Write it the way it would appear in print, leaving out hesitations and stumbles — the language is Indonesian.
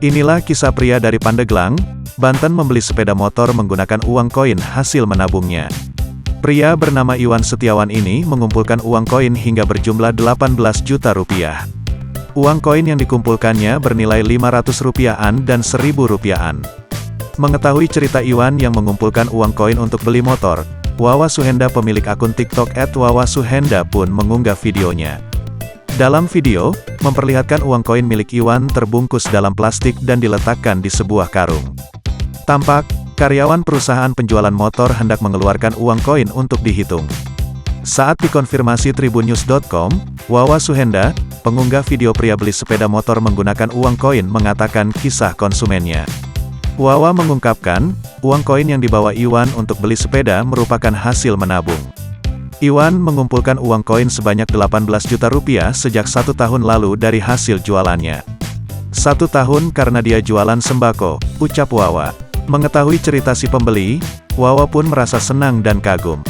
Inilah kisah pria dari Pandeglang, Banten membeli sepeda motor menggunakan uang koin hasil menabungnya. Pria bernama Iwan Setiawan ini mengumpulkan uang koin hingga berjumlah 18 juta rupiah. Uang koin yang dikumpulkannya bernilai 500 rupiahan dan 1000 rupiahan. Mengetahui cerita Iwan yang mengumpulkan uang koin untuk beli motor, Wawa Suhenda pemilik akun TikTok @wawasuhenda pun mengunggah videonya. Dalam video, memperlihatkan uang koin milik Iwan terbungkus dalam plastik dan diletakkan di sebuah karung. Tampak, karyawan perusahaan penjualan motor hendak mengeluarkan uang koin untuk dihitung. Saat dikonfirmasi tribunnews.com, Wawa Suhenda, pengunggah video pria beli sepeda motor menggunakan uang koin mengatakan kisah konsumennya. Wawa mengungkapkan, uang koin yang dibawa Iwan untuk beli sepeda merupakan hasil menabung. Iwan mengumpulkan uang koin sebanyak 18 juta rupiah sejak 1 tahun lalu dari hasil jualannya. 1 tahun karena dia jualan sembako, ucap Wawa. Mengetahui cerita si pembeli, Wawa pun merasa senang dan kagum.